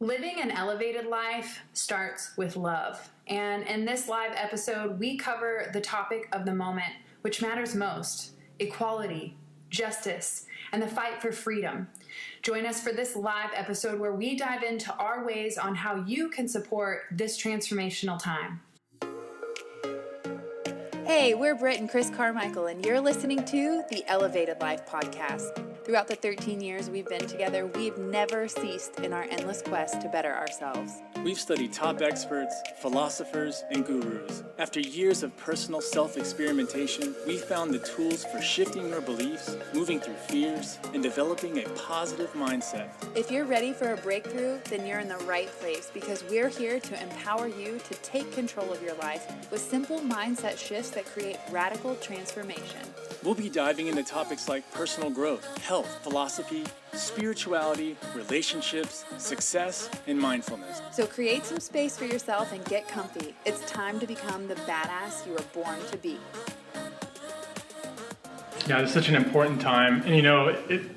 Living an elevated life starts with love. And in this live episode, we cover the topic of the moment, which matters most: equality, justice, and the fight for freedom. Join us for this live episode where we dive into our ways on how you can support this transformational time. Hey, we're Britt and Chris Carmichael, and you're listening to the Elevated Life Podcast. Throughout the 13 years we've been together, we've never ceased in our endless quest to better ourselves. We've studied top experts, philosophers, and gurus. After years of personal self-experimentation, we found the tools for shifting your beliefs, moving through fears, and developing a positive mindset. If you're ready for a breakthrough, then you're in the right place, because we're here to empower you to take control of your life with simple mindset shifts that create radical transformation. We'll be diving into topics like personal growth, health, philosophy, spirituality, relationships, success, and mindfulness. So create some space for yourself and get comfy. It's time to become the badass you were born to be. Yeah, it's such an important time. And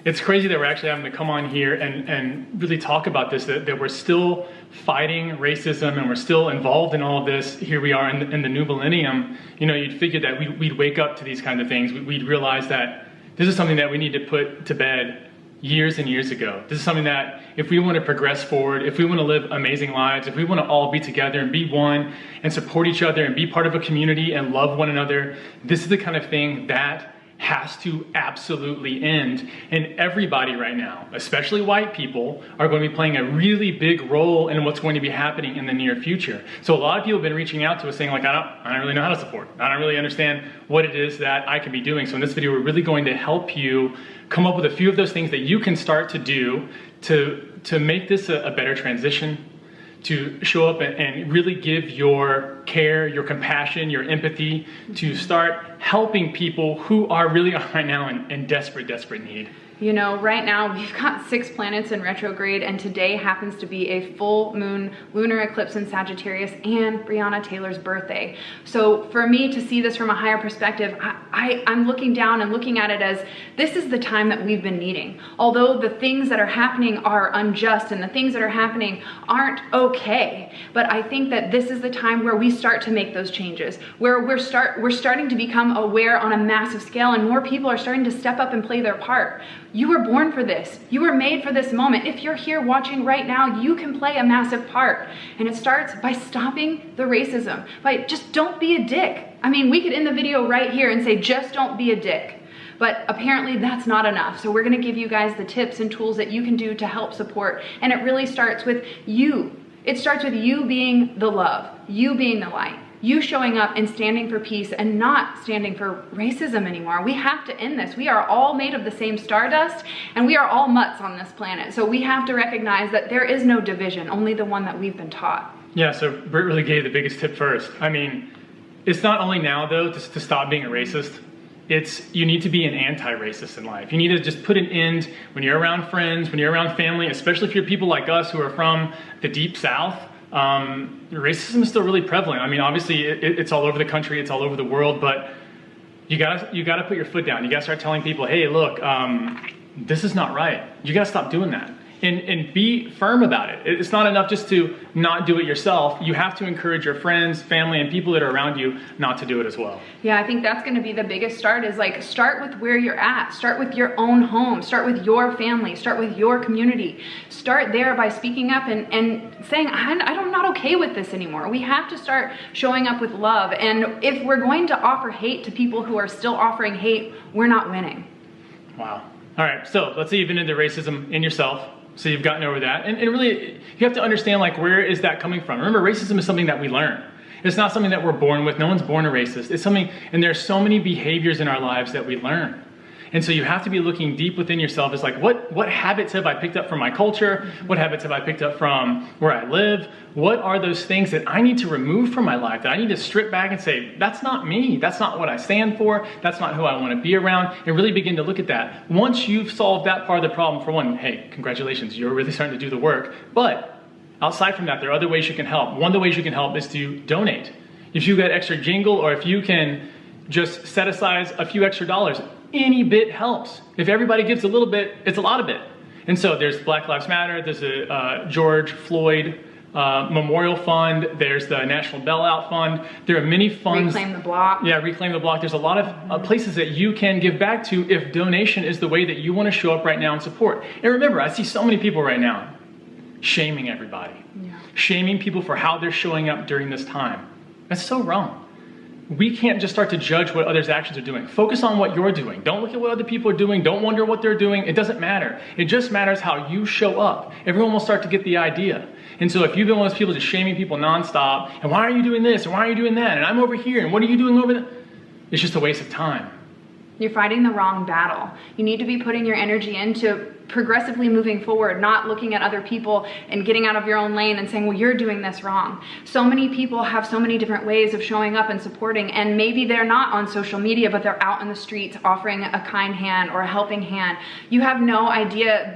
it's crazy that we're actually having to come on here and really talk about this, that we're still fighting racism and we're still involved in all of this. Here we are in the new millennium. You'd figure that we'd wake up to these kinds of things. We'd realize that this is something that we need to put to bed years and years ago. This is something that if we want to progress forward, if we want to live amazing lives, if we want to all be together and be one and support each other and be part of a community and love one another, this is the kind of thing that has to absolutely end. And everybody right now, especially white people, are going to be playing a really big role in what's going to be happening in the near future. So a lot of people have been reaching out to us saying, like, I don't really know how to support. I don't really understand what it is that I can be doing. So in this video, we're really going to help you come up with a few of those things that you can start to do to make this a better transition, to show up and really give your care, your compassion, your empathy, to start helping people who are really right now in desperate need. Right now we've got 6 planets in retrograde, and today happens to be a full moon lunar eclipse in Sagittarius and Breonna Taylor's birthday. So for me to see this from a higher perspective, I'm looking down and looking at it as this is the time that we've been needing. Although the things that are happening are unjust and the things that are happening aren't okay, but I think that this is the time where we start to make those changes, where we're starting to become aware on a massive scale, and more people are starting to step up and play their part. You were born for this. You were made for this moment. If you're here watching right now, you can play a massive part. And it starts by stopping the racism. By just don't be a dick. I mean, we could end the video right here and say, just don't be a dick. But apparently that's not enough. So we're going to give you guys the tips and tools that you can do to help support. And it really starts with you. It starts with you being the love, you being the light. You showing up and standing for peace and not standing for racism anymore. We have to end this. We are all made of the same stardust, and we are all mutts on this planet. So we have to recognize that there is no division, only the one that we've been taught. Yeah, so Britt really gave the biggest tip first. I mean, it's not only now, though, to stop being a racist. You need to be an anti-racist in life. You need to just put an end when you're around friends, when you're around family, especially if you're people like us who are from the deep South. Racism is still really prevalent. I mean, obviously it's all over the country, it's all over the world, but you gotta put your foot down. You gotta start telling people, hey, look, this is not right. You gotta stop doing that. And be firm about it. It's not enough just to not do it yourself. You have to encourage your friends, family, and people that are around you not to do it as well. Yeah, I think that's going to be the biggest start, is like start with where you're at. Start with your own home. Start with your family. Start with your community. Start there by speaking up and saying, I'm not okay with this anymore. We have to start showing up with love. And if we're going to offer hate to people who are still offering hate, we're not winning. Wow. All right, so let's say you've been into racism in yourself. So you've gotten over that. And really, you have to understand, like, where is that coming from? Remember, racism is something that we learn. It's not something that we're born with. No one's born a racist. It's something, and there's so many behaviors in our lives that we learn. And so you have to be looking deep within yourself. It's like, what habits have I picked up from my culture? What habits have I picked up from where I live? What are those things that I need to remove from my life, that I need to strip back and say, that's not me. That's not what I stand for. That's not who I want to be around. And really begin to look at that. Once you've solved that part of the problem, for one, hey, congratulations, you're really starting to do the work. But outside from that, there are other ways you can help. One of the ways you can help is to donate. If you got extra jingle, or if you can just set aside a few extra dollars, any bit helps. If everybody gives a little bit, it's a lot of bit. And so there's Black Lives Matter, there's a George Floyd Memorial Fund, there's the National Bailout Fund. There are many funds. Reclaim the Block. Yeah, Reclaim the Block. There's a lot of places that you can give back to if donation is the way that you want to show up right now and support. And remember, I see so many people right now shaming everybody. Yeah. Shaming people for how they're showing up during this time. That's so wrong. We can't just start to judge what others' actions are doing. Focus on what you're doing. Don't look at what other people are doing. Don't wonder what they're doing. It doesn't matter. It just matters how you show up. Everyone will start to get the idea. And so if you've been one of those people just shaming people nonstop, and why are you doing this, and why are you doing that, and I'm over here, and what are you doing over there? It's just a waste of time. You're fighting the wrong battle. You need to be putting your energy into progressively moving forward, not looking at other people and getting out of your own lane and saying, well, you're doing this wrong. So many people have so many different ways of showing up and supporting, and maybe they're not on social media, but they're out in the streets offering a kind hand or a helping hand. You have no idea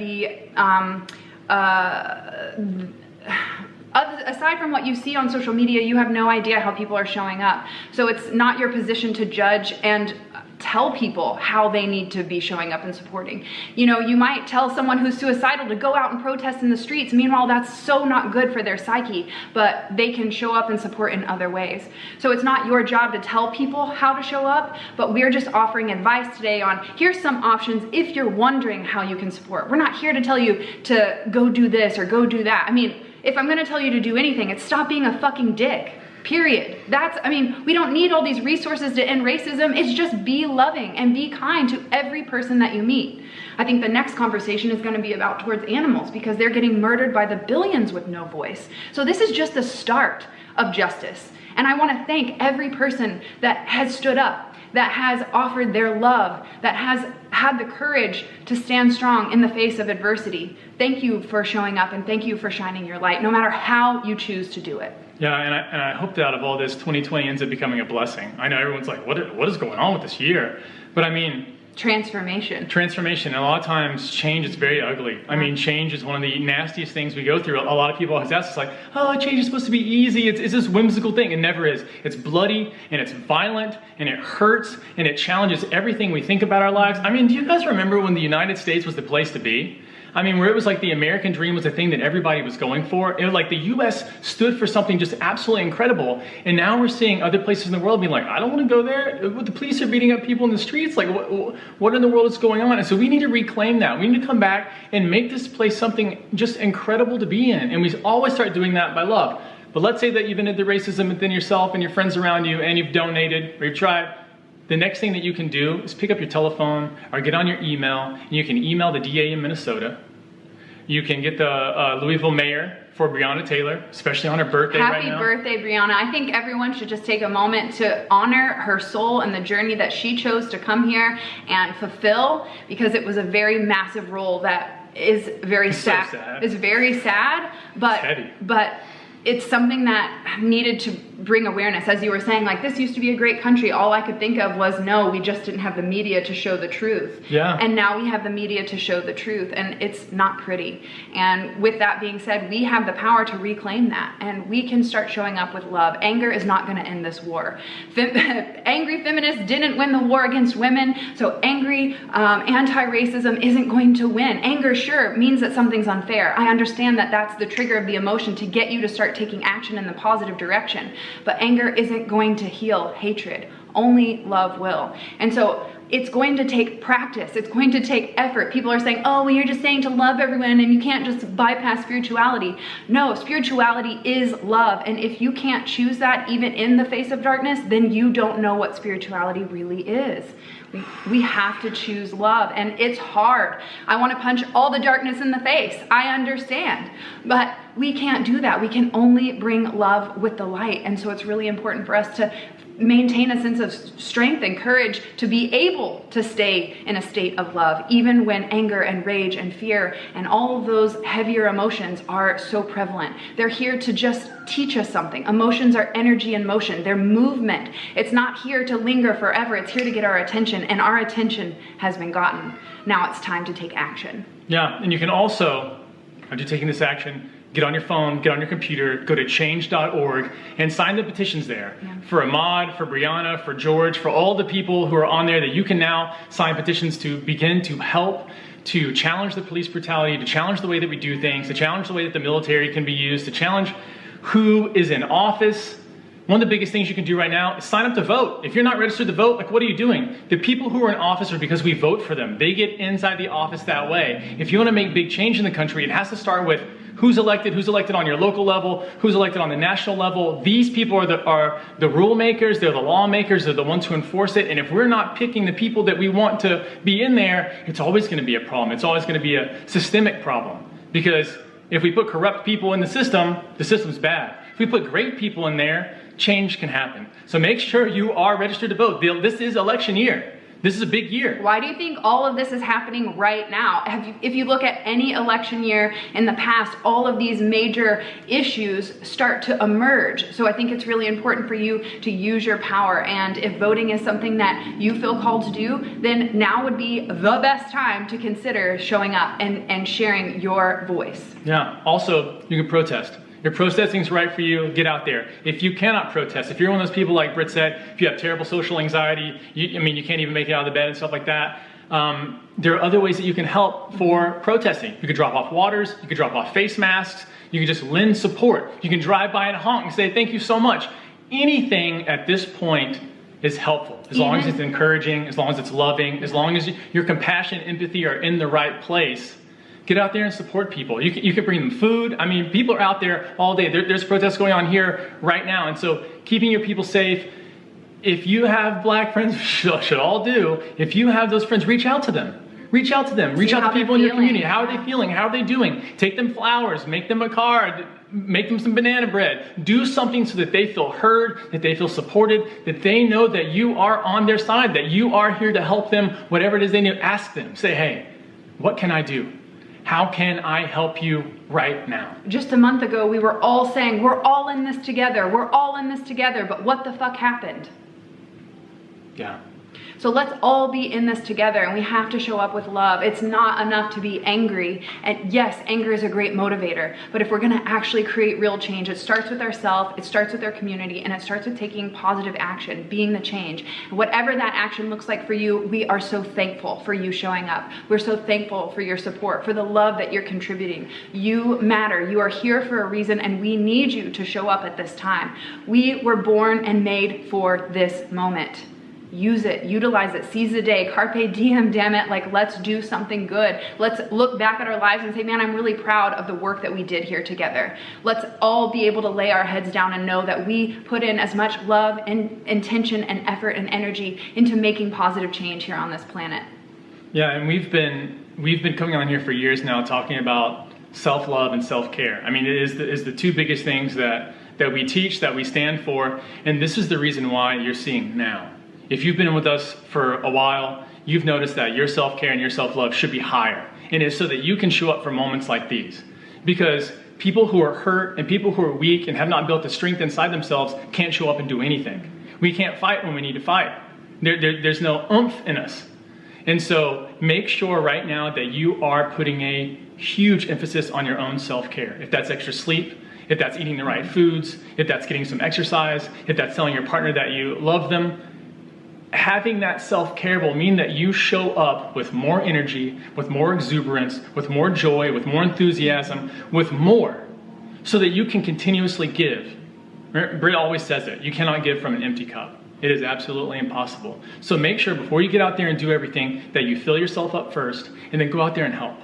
aside from what you see on social media, you have no idea how people are showing up. So it's not your position to judge and tell people how they need to be showing up and supporting. You know, you might tell someone who's suicidal to go out and protest in the streets. Meanwhile, that's so not good for their psyche, but they can show up and support in other ways. So it's not your job to tell people how to show up, but we're just offering advice today on here's some options if you're wondering how you can support. We're not here to tell you to go do this or go do that. I mean, if I'm gonna tell you to do anything, it's stop being a fucking dick. Period. We don't need all these resources to end racism. It's just be loving and be kind to every person that you meet. I think the next conversation is going to be about towards animals because they're getting murdered by the billions with no voice. So this is just the start of justice. And I want to thank every person that has stood up, that has offered their love, that has had the courage to stand strong in the face of adversity. Thank you for showing up and thank you for shining your light, no matter how you choose to do it. Yeah, and I hope that out of all this, 2020 ends up becoming a blessing. I know everyone's like, what is going on with this year? But I mean... Transformation. And a lot of times change is very ugly. I mean, change is one of the nastiest things we go through. A lot of people always ask us like, oh, change is supposed to be easy. It's this whimsical thing. It never is. It's bloody and it's violent and it hurts and it challenges everything we think about our lives. I mean, do you guys remember when the United States was the place to be? I mean, where it was like the American dream was the thing that everybody was going for. It was like the US stood for something just absolutely incredible. And now we're seeing other places in the world being like, I don't want to go there. The police are beating up people in the streets. Like, what in the world is going on? And so we need to reclaim that. We need to come back and make this place something just incredible to be in. And we always start doing that by love. But let's say that you've ended the racism within yourself and your friends around you and you've donated or you've tried. The next thing that you can do is pick up your telephone or get on your email, and you can email the DA in Minnesota. You can get the Louisville mayor for Breonna Taylor, especially on her birthday right now. Happy birthday, Breonna. I think everyone should just take a moment to honor her soul and the journey that she chose to come here and fulfill, because it was a very massive role that is very sad. So sad. It's very sad, but it's something that needed to bring awareness. As you were saying, like, this used to be a great country. All I could think of was, no, we just didn't have the media to show the truth. Yeah. And now we have the media to show the truth, and it's not pretty. And with that being said, we have the power to reclaim that, and we can start showing up with love. Anger is not gonna end this war. Angry feminists didn't win the war against women, so angry anti-racism isn't going to win. Anger, sure, means that something's unfair. I understand that that's the trigger of the emotion to get you to start taking action in the positive direction. But anger isn't going to heal hatred. Only love will. And so it's going to take practice. It's going to take effort. People are saying, oh, well, you're just saying to love everyone and you can't just bypass spirituality. No, spirituality is love. And if you can't choose that even in the face of darkness, then you don't know what spirituality really is. We have to choose love, and it's hard. I want to punch all the darkness in the face. I understand, but we can't do that. We can only bring love with the light. And so it's really important for us to maintain a sense of strength and courage to be able to stay in a state of love, even when anger and rage and fear and all of those heavier emotions are so prevalent. They're here to just teach us something. Emotions are energy in motion. They're movement. It's not here to linger forever. It's here to get our attention, and our attention has been gotten. Now it's time to take action. Yeah, and you can also, after taking this action, get on your phone, get on your computer, go to change.org and sign the petitions there. Yeah. For Ahmaud, for Breonna, for George, for all the people who are on there that you can now sign petitions to begin to help to challenge the police brutality, to challenge the way that we do things, to challenge the way that the military can be used, to challenge who is in office. One of the biggest things you can do right now is sign up to vote. If you're not registered to vote, like, what are you doing? The people who are in office are because we vote for them. They get inside the office that way. If you want to make big change in the country, it has to start with who's elected on your local level, who's elected on the national level. These people are the rule makers, they're the lawmakers, they're the ones who enforce it. And if we're not picking the people that we want to be in there, it's always going to be a problem. It's always going to be a systemic problem. Because if we put corrupt people in the system's bad. If we put great people in there, change can happen. So make sure you are registered to vote. This is election year. This is a big year. Why do you think all of this is happening right now? If you look at any election year in the past, all of these major issues start to emerge. So I think it's really important for you to use your power. And if voting is something that you feel called to do, then now would be the best time to consider showing up and sharing your voice. Yeah. Also, you can protest. If protesting is right for you, get out there. If you cannot protest, if you're one of those people like Britt said, if you have terrible social anxiety, you can't even make it out of the bed and stuff like that, there are other ways that you can help for protesting. You could drop off waters, you could drop off face masks, you can just lend support. You can drive by and honk and say, thank you so much. Anything at this point is helpful, as long as it's encouraging, as long as it's loving, as long as your compassion and empathy are in the right place. Get out there and support people. You can bring them food. I mean, people are out there all day. There's protests going on here right now. And so keeping your people safe, if you have black friends, should all do, if you have those friends, reach out to them. Reach out to them. Reach out to people in your community. How are they feeling? How are they doing? Take them flowers. Make them a card. Make them some banana bread. Do something so that they feel heard, that they feel supported, that they know that you are on their side, that you are here to help them, whatever it is they need. Ask them. Say, hey, what can I do? How can I help you right now? Just a month ago, we were all saying, we're all in this together. We're all in this together. But what the fuck happened? Yeah. So let's all be in this together, and we have to show up with love. It's not enough to be angry. And yes, anger is a great motivator, but if we're gonna actually create real change, it starts with ourselves, it starts with our community, and it starts with taking positive action, being the change. Whatever that action looks like for you, we are so thankful for you showing up. We're so thankful for your support, for the love that you're contributing. You matter. You are here for a reason, and we need you to show up at this time. We were born and made for this moment. Use it, utilize it, seize the day, carpe diem, damn it, like let's do something good. Let's look back at our lives and say, man, I'm really proud of the work that we did here together. Let's all be able to lay our heads down and know that we put in as much love and intention and effort and energy into making positive change here on this planet. Yeah, and we've been coming on here for years now talking about self-love and self-care. I mean, it is the two biggest things that we teach, that we stand for, and this is the reason why you're seeing now. If you've been with us for a while, you've noticed that your self-care and your self-love should be higher. And it's so that you can show up for moments like these. Because people who are hurt and people who are weak and have not built the strength inside themselves can't show up and do anything. We can't fight when we need to fight. There's no oomph in us. And so make sure right now that you are putting a huge emphasis on your own self-care. If that's extra sleep, if that's eating the right foods, if that's getting some exercise, if that's telling your partner that you love them, having that self-care will mean that you show up with more energy, with more exuberance, with more joy, with more enthusiasm, with more, so that you can continuously give. Britt always says it, you cannot give from an empty cup. It is absolutely impossible. So make sure before you get out there and do everything that you fill yourself up first, and then go out there and help.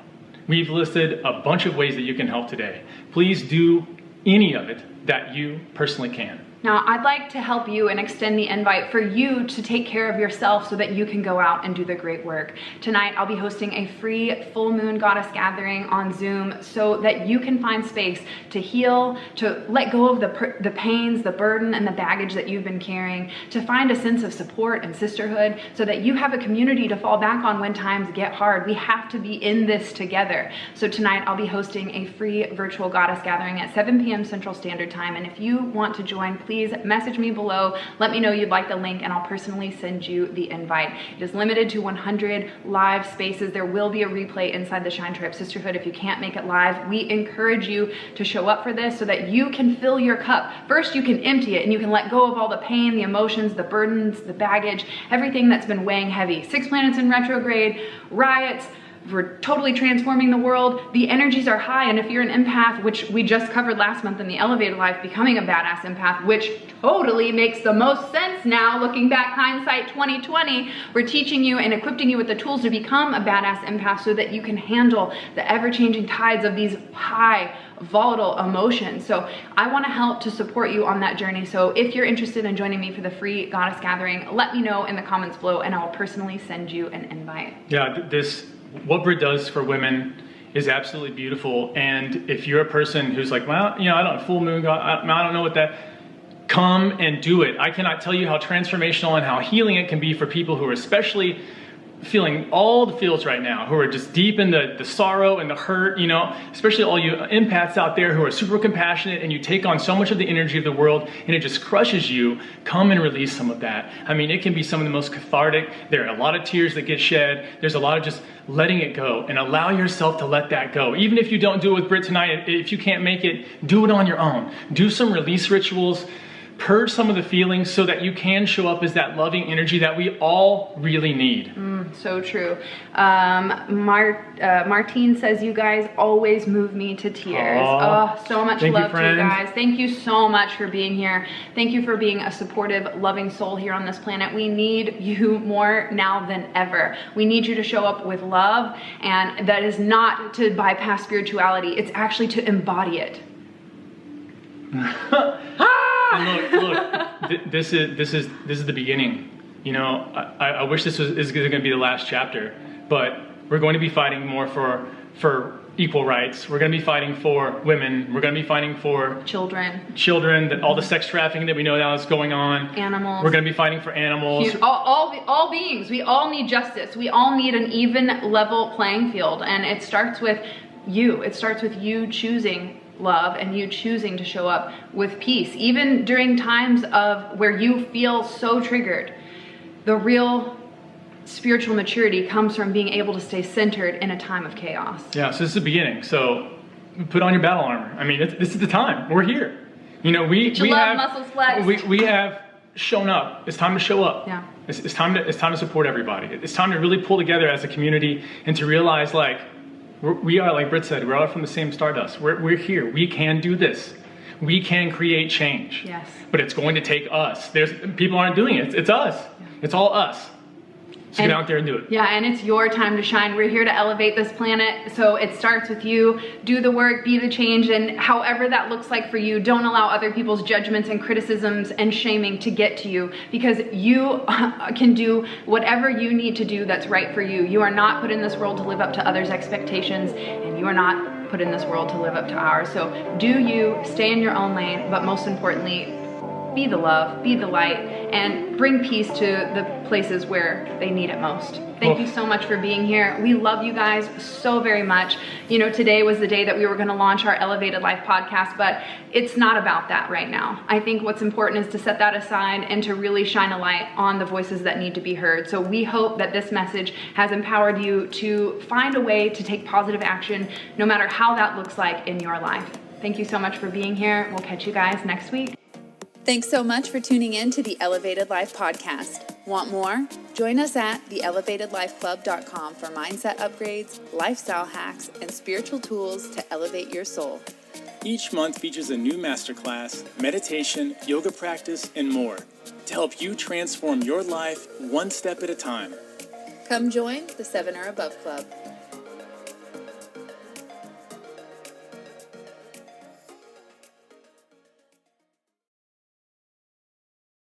We've listed a bunch of ways that you can help today. Please do any of it that you personally can. Now, I'd like to help you and extend the invite for you to take care of yourself so that you can go out and do the great work. Tonight, I'll be hosting a free full moon goddess gathering on Zoom so that you can find space to heal, to let go of the pains, the burden, and the baggage that you've been carrying, to find a sense of support and sisterhood so that you have a community to fall back on when times get hard. We have to be in this together. So tonight, I'll be hosting a free virtual goddess gathering at 7 p.m. Central Standard Time. And if you want to join, please message me below. Let me know you'd like the link and I'll personally send you the invite. It is limited to 100 live spaces. There will be a replay inside the Shine Tribe Sisterhood if you can't make it live. We encourage you to show up for this so that you can fill your cup. First, you can empty it and you can let go of all the pain, the emotions, the burdens, the baggage, everything that's been weighing heavy. 6 planets in retrograde, riots, we're totally transforming the world. The energies are high, and if you're an empath, which we just covered last month in the Elevated Life, becoming a badass empath, which totally makes the most sense now, looking back, hindsight 2020, we're teaching you and equipping you with the tools to become a badass empath so that you can handle the ever-changing tides of these high, volatile emotions. So I want to help to support you on that journey. So if you're interested in joining me for the free Goddess Gathering, let me know in the comments below and I'll personally send you an invite. Yeah, what Britt does for women is absolutely beautiful. And if you're a person who's like, well, I don't full moon, I don't know what that, come and do it. I cannot tell you how transformational and how healing it can be for people who are especially feeling all the feels right now, who are just deep in the sorrow and the hurt, especially all you empaths out there who are super compassionate and you take on so much of the energy of the world and it just crushes you. Come and release some of that. I mean, it can be some of the most cathartic. There are a lot of tears that get shed. There's a lot of just letting it go, and allow yourself to let that go. Even if you don't do it with Britt tonight, if you can't make it, do it on your own. Do some release rituals. Purge some of the feelings so that you can show up as that loving energy that we all really need. So true. Martine says, you guys always move me to tears. Oh, so much love to you guys. Thank you so much for being here. Thank you for being a supportive, loving soul here on this planet. We need you more now than ever. We need you to show up with love, and that is not to bypass spirituality. It's actually to embody it. And look, this is the beginning. I wish this is going to be the last chapter, but we're going to be fighting more for equal rights. We're going to be fighting for women. We're going to be fighting for children, that all the sex trafficking that we know now is going on. Animals. We're going to be fighting for animals. All beings. We all need justice. We all need an even, level playing field, and it starts with you. It starts with you choosing love and you choosing to show up with peace, even during times of where you feel so triggered. The real spiritual maturity comes from being able to stay centered in a time of chaos. Yeah, so this is the beginning. So put on your battle armor. I mean, this is the time. We're here. We have muscles flexed. We have shown up. It's time to show up. Yeah. It's time to support everybody. It's time to really pull together as a community and to realize, like, we are, like Britt said, we're all from the same stardust. We're here. We can do this. We can create change. Yes. But it's going to take us. People aren't doing it. It's us. Yeah. It's all us. So get out there and do it. Yeah, and it's your time to shine. We're here to elevate this planet. So it starts with you. Do the work, be the change, and however that looks like for you, don't allow other people's judgments and criticisms and shaming to get to you, because you can do whatever you need to do that's right for you. You are not put in this world to live up to others' expectations, and you are not put in this world to live up to ours. So do you, stay in your own lane, but most importantly, be the love, be the light, and bring peace to the places where they need it most. Thank you so much for being here. We love you guys so very much. Today was the day that we were going to launch our Elevated Life podcast, but it's not about that right now. I think what's important is to set that aside and to really shine a light on the voices that need to be heard. So we hope that this message has empowered you to find a way to take positive action, no matter how that looks like in your life. Thank you so much for being here. We'll catch you guys next week. Thanks so much for tuning in to the Elevated Life podcast. Want more? Join us at theelevatedlifeclub.com for mindset upgrades, lifestyle hacks, and spiritual tools to elevate your soul. Each month features a new masterclass, meditation, yoga practice, and more to help you transform your life one step at a time. Come join the 7 or Above Club.